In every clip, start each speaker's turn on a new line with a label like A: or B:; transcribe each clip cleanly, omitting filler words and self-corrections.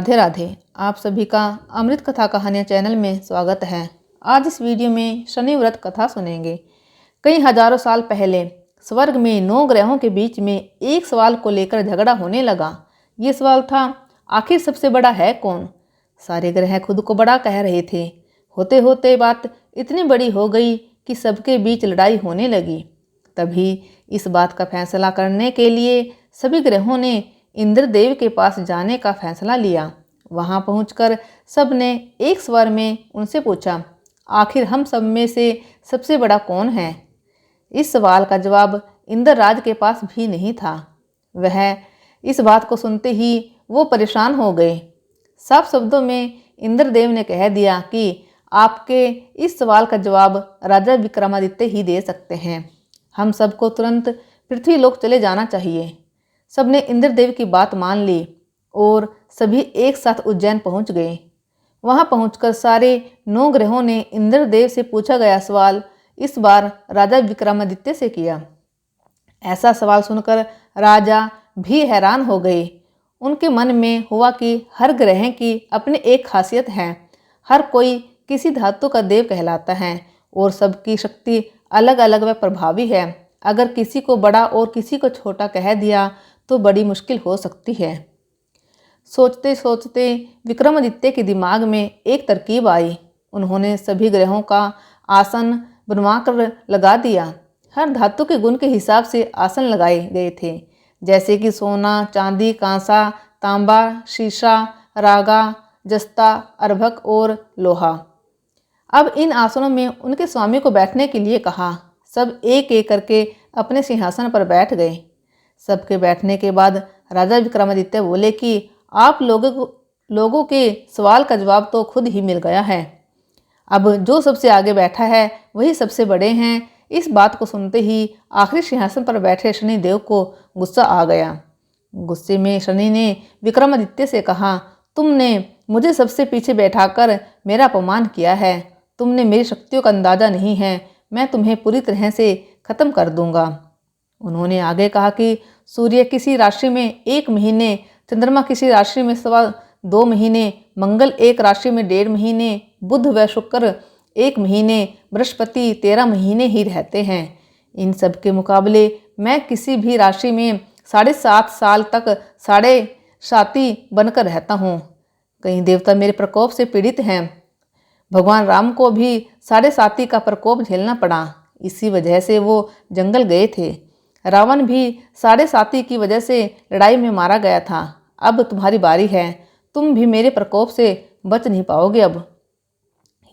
A: राधे राधे। आप सभी का अमृत कथा कहानियाँ चैनल में स्वागत है। आज इस वीडियो में शनि व्रत कथा सुनेंगे। कई हजारों साल पहले स्वर्ग में 9 ग्रहों के बीच में एक सवाल को लेकर झगड़ा होने लगा। ये सवाल था, आखिर सबसे बड़ा है कौन। सारे ग्रह खुद को बड़ा कह रहे थे। होते होते बात इतनी बड़ी हो गई कि सबके बीच लड़ाई होने लगी। तभी इस बात का फैसला करने के लिए सभी ग्रहों ने इंद्रदेव के पास जाने का फैसला लिया। वहां पहुंचकर सब ने एक स्वर में उनसे पूछा, आखिर हम सब में से सबसे बड़ा कौन है। इस सवाल का जवाब इंद्रराज के पास भी नहीं था। वह इस बात को सुनते ही वो परेशान हो गए। साफ शब्दों में इंद्रदेव ने कह दिया कि आपके इस सवाल का जवाब राजा विक्रमादित्य ही दे सकते हैं। हम सबको तुरंत पृथ्वी लोक चले जाना चाहिए। सबने इंद्रदेव की बात मान ली और सभी एक साथ उज्जैन पहुंच गए। वहां पहुंचकर सारे 9 ग्रहों ने इंद्रदेव से पूछा गया सवाल इस बार राजा विक्रमादित्य से किया। ऐसा सवाल सुनकर राजा भी हैरान हो गए। उनके मन में हुआ कि हर ग्रह की अपनी एक खासियत है। हर कोई किसी धातु का देव कहलाता है और सबकी शक्ति अलग अलग व प्रभावी है। अगर किसी को बड़ा और किसी को छोटा कह दिया तो बड़ी मुश्किल हो सकती है। सोचते सोचते विक्रमादित्य के दिमाग में एक तरकीब आई। उन्होंने सभी ग्रहों का आसन बनवा कर लगा दिया। हर धातु के गुण के हिसाब से आसन लगाए गए थे, जैसे कि सोना, चांदी, कांसा, तांबा, शीशा, रागा, जस्ता, अर्भक और लोहा। अब इन आसनों में उनके स्वामी को बैठने के लिए कहा। सब एक एक करके अपने सिंहासन पर बैठ गए। सबके बैठने के बाद राजा विक्रमादित्य बोले कि आप लोगों के सवाल का जवाब तो खुद ही मिल गया है। अब जो सबसे आगे बैठा है वही सबसे बड़े हैं। इस बात को सुनते ही आखिरी सिंहासन पर बैठे शनिदेव को गुस्सा आ गया। गुस्से में शनि ने विक्रमादित्य से कहा, तुमने मुझे सबसे पीछे बैठाकर मेरा अपमान किया है। तुमने मेरी शक्तियों का अंदाजा नहीं है। मैं तुम्हें पूरी तरह से खत्म कर दूंगा। उन्होंने आगे कहा कि सूर्य किसी राशि में 1 महीने, चंद्रमा किसी राशि में 2.25 महीने, मंगल एक राशि में 1.5 महीने, बुध व शुक्र 1 महीने, बृहस्पति 13 महीने ही रहते हैं। इन सब के मुकाबले मैं किसी भी राशि में 7.5 साल तक साढ़े साती बनकर रहता हूँ। कई देवता मेरे प्रकोप से पीड़ित हैं। भगवान राम को भी 7.5 का प्रकोप झेलना पड़ा। इसी वजह से वो जंगल गए थे। रावण भी 7.5 की वजह से लड़ाई में मारा गया था। अब तुम्हारी बारी है। तुम भी मेरे प्रकोप से बच नहीं पाओगे। अब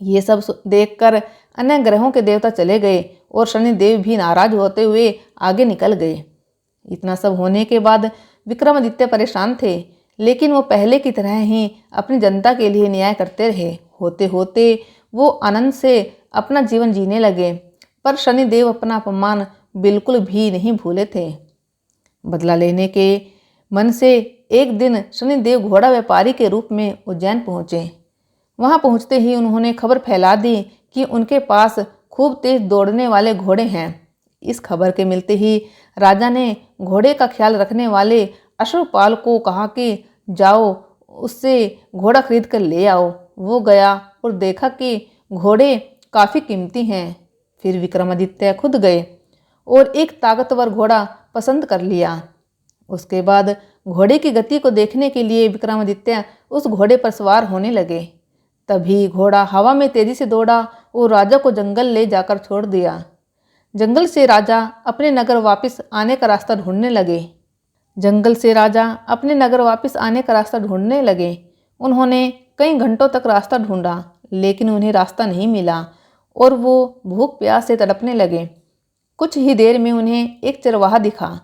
A: ये सब देखकर अन्य ग्रहों के देवता चले गए और शनिदेव भी नाराज होते हुए आगे निकल गए। इतना सब होने के बाद विक्रमादित्य परेशान थे, लेकिन वो पहले की तरह ही अपनी जनता के लिए न्याय करते रहे। होते होते वो आनंद से अपना जीवन जीने लगे, पर शनिदेव अपना अपमान बिल्कुल भी नहीं भूले थे। बदला लेने के मन से एक दिन शनिदेव घोड़ा व्यापारी के रूप में उज्जैन पहुँचे। वहां पहुँचते ही उन्होंने खबर फैला दी कि उनके पास खूब तेज दौड़ने वाले घोड़े हैं। इस खबर के मिलते ही राजा ने घोड़े का ख्याल रखने वाले अश्वपाल को कहा कि जाओ उससे घोड़ा खरीद कर ले आओ। वो गया और देखा कि घोड़े काफ़ी कीमती हैं। फिर विक्रमादित्य खुद गए और एक ताकतवर घोड़ा पसंद कर लिया। उसके बाद घोड़े की गति को देखने के लिए विक्रमादित्य उस घोड़े पर सवार होने लगे। तभी घोड़ा हवा में तेजी से दौड़ा और राजा को जंगल ले जाकर छोड़ दिया। जंगल से राजा अपने नगर वापस आने का रास्ता ढूंढने लगे। उन्होंने कई घंटों तक रास्ता ढूंढा, लेकिन उन्हें रास्ता नहीं मिला और वो भूख प्यास से तड़पने लगे। कुछ ही देर में उन्हें एक चरवाहा दिखा।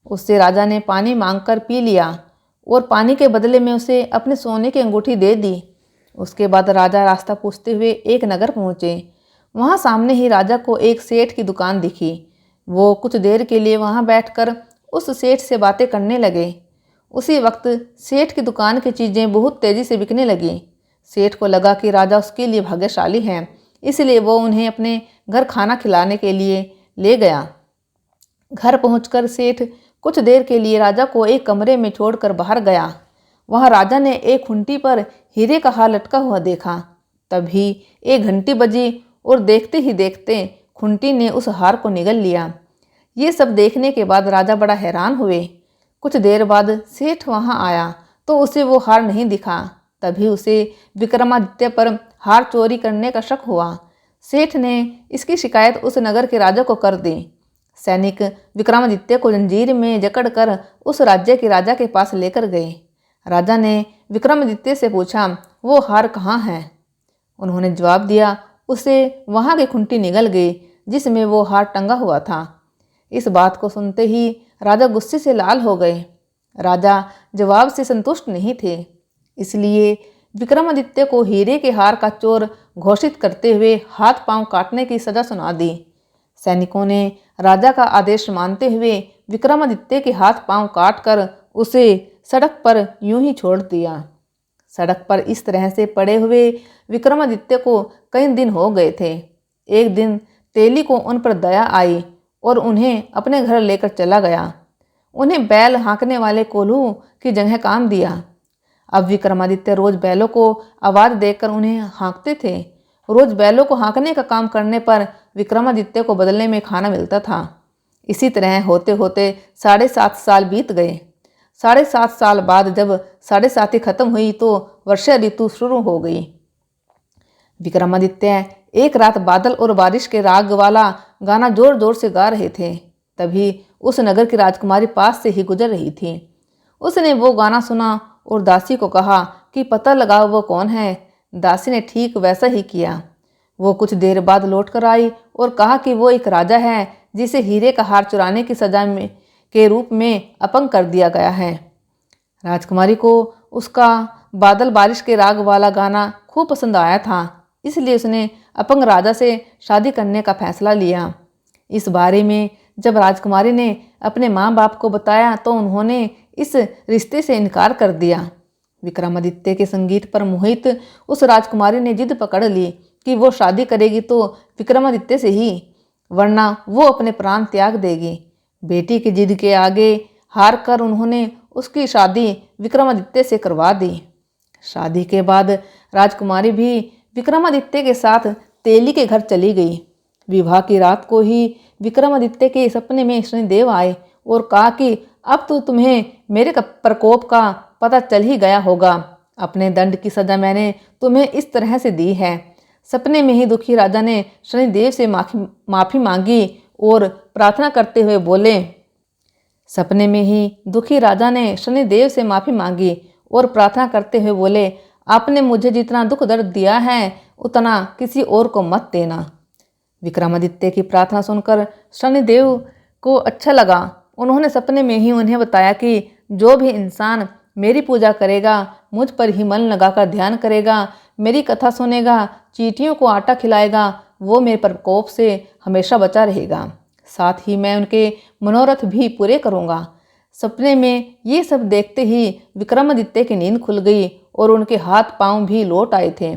A: उससे राजा ने पानी मांगकर पी लिया और पानी के बदले में उसे अपने सोने की अंगूठी दे दी। उसके बाद राजा रास्ता पूछते हुए एक नगर पहुँचे। वहाँ सामने ही राजा को एक सेठ की दुकान दिखी। वो कुछ देर के लिए वहाँ बैठकर उस सेठ से बातें करने लगे। उसी वक्त सेठ की दुकान की चीज़ें बहुत तेज़ी से बिकने लगीं। सेठ को लगा कि राजा उसके लिए भाग्यशाली हैं, इसलिए वो उन्हें अपने घर खाना खिलाने के लिए ले गया। घर पहुंचकर सेठ कुछ देर के लिए राजा को एक कमरे में छोड़कर बाहर गया। वहाँ राजा ने एक खूंटी पर हीरे का हार लटका हुआ देखा। तभी एक घंटी बजी और देखते ही देखते खूंटी ने उस हार को निगल लिया। ये सब देखने के बाद राजा बड़ा हैरान हुए। कुछ देर बाद सेठ वहाँ आया तो उसे वो हार नहीं दिखा। तभी उसे विक्रमादित्य पर हार चोरी करने का शक हुआ। सेठ ने इसकी शिकायत उस नगर के राजा को कर दी। सैनिक विक्रमादित्य को जंजीर में जकड़कर उस राज्य के राजा के पास लेकर गए। राजा ने विक्रमादित्य से पूछा, वो हार कहाँ है? उन्होंने जवाब दिया, उसे वहाँ की खूंटी निगल गई जिसमें वो हार टंगा हुआ था। इस बात को सुनते ही राजा गुस्से से लाल हो गए। राजा जवाब से संतुष्ट नहीं थे, इसलिए विक्रमादित्य को हीरे के हार का चोर घोषित करते हुए हाथ पांव काटने की सजा सुना दी। सैनिकों ने राजा का आदेश मानते हुए विक्रमादित्य के हाथ पांव काटकर उसे सड़क पर यूं ही छोड़ दिया। सड़क पर इस तरह से पड़े हुए विक्रमादित्य को कई दिन हो गए थे। एक दिन तेली को उन पर दया आई और उन्हें अपने घर लेकर चला गया। उन्हें बैल हाँकने वाले कोल्हू की जगह काम दिया। अब विक्रमादित्य रोज बैलों को आवाज देकर उन्हें हाँकते थे। रोज बैलों को हाँकने का काम करने पर विक्रमादित्य को बदले में खाना मिलता था। इसी तरह होते होते 7.5 साल बीत गए। 7.5 साल बाद जब 7.5 खत्म हुई तो वर्षा ऋतु शुरू हो गई। विक्रमादित्य एक रात बादल और बारिश के राग वाला गाना जोर जोर से गा रहे थे। तभी उस नगर की राजकुमारी पास से ही गुजर रही थी। उसने वो गाना सुना और दासी को कहा कि पता लगाओ वो कौन है। दासी ने ठीक वैसा ही किया। वो कुछ देर बाद लौट कर आई और कहा कि वो एक राजा है जिसे हीरे का हार चुराने की सजा के रूप में अपंग कर दिया गया है। राजकुमारी को उसका बादल बारिश के राग वाला गाना खूब पसंद आया था, इसलिए उसने अपंग राजा से शादी करने का फैसला लिया। इस बारे में जब राजकुमारी ने अपने माँ बाप को बताया तो उन्होंने इस रिश्ते से इनकार कर दिया। विक्रमादित्य के संगीत पर मोहित उस राजकुमारी ने जिद पकड़ ली कि वो शादी करेगी तो विक्रमादित्य से ही, वरना वो अपने प्राण त्याग देगी। बेटी की जिद के आगे हार कर उन्होंने उसकी शादी विक्रमादित्य से करवा दी। शादी के बाद राजकुमारी भी विक्रमादित्य के साथ तेली के घर चली गई। विवाह की रात को ही विक्रमादित्य के सपने में शनिदेव आए और कहा कि अब तो तुम्हें मेरे प्रकोप का पता चल ही गया होगा। अपने दंड की सजा मैंने तुम्हें इस तरह से दी है। सपने में ही दुखी राजा ने शनिदेव से माफी मांगी और प्रार्थना करते हुए बोले सपने में ही दुखी राजा ने शनिदेव से माफी मांगी और प्रार्थना करते हुए बोले, आपने मुझे जितना दुख दर्द दिया है उतना किसी और को मत देना। विक्रमादित्य की प्रार्थना सुनकर शनिदेव को अच्छा लगा। उन्होंने सपने में ही उन्हें बताया कि जो भी इंसान मेरी पूजा करेगा, मुझ पर ही मन लगाकर ध्यान करेगा, मेरी कथा सुनेगा, चींटियों को आटा खिलाएगा, वो मेरे प्रकोप से हमेशा बचा रहेगा। साथ ही मैं उनके मनोरथ भी पूरे करूँगा। सपने में ये सब देखते ही विक्रमादित्य की नींद खुल गई और उनके हाथ पांव भी लौट आए थे।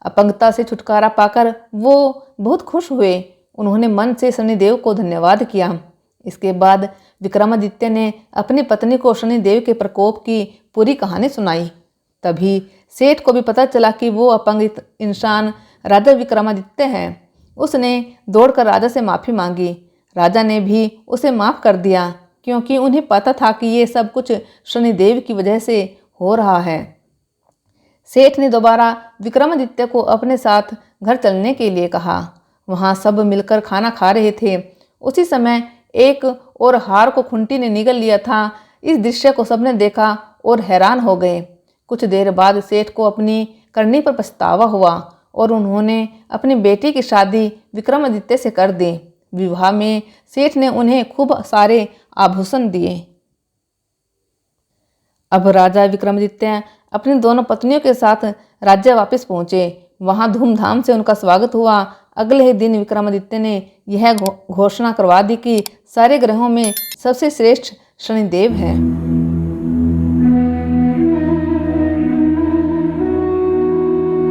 A: अपंगता से छुटकारा पाकर वो बहुत खुश हुए। उन्होंने मन से शनिदेव को धन्यवाद किया। इसके बाद विक्रमादित्य ने अपनी पत्नी को शनिदेव के प्रकोप की पूरी कहानी सुनाई। तभी सेठ को भी पता चला कि वो अपंगित इंसान राजा विक्रमादित्य है। उसने दौड़कर राजा से माफ़ी मांगी। राजा ने भी उसे माफ़ कर दिया क्योंकि उन्हें पता था कि ये सब कुछ शनिदेव की वजह से हो रहा है। सेठ ने दोबारा विक्रमादित्य को अपने साथ घर चलने के लिए कहा। वहाँ सब मिलकर खाना खा रहे थे। उसी समय एक और हार को खूंटी ने निगल लिया था। इस दृश्य को सबने देखा और हैरान हो गए। कुछ देर बाद सेठ को अपनी करनी पर पछतावा हुआ और उन्होंने अपनी बेटी की शादी विक्रमादित्य से कर दी। विवाह में सेठ ने उन्हें खूब सारे आभूषण दिए। अब राजा विक्रमादित्य अपनी दोनों पत्नियों के साथ राज्य वापस पहुंचे। वहां धूमधाम से उनका स्वागत हुआ। अगले ही दिन विक्रमादित्य ने यह घोषणा करवा दी कि सारे ग्रहों में सबसे श्रेष्ठ शनिदेव है।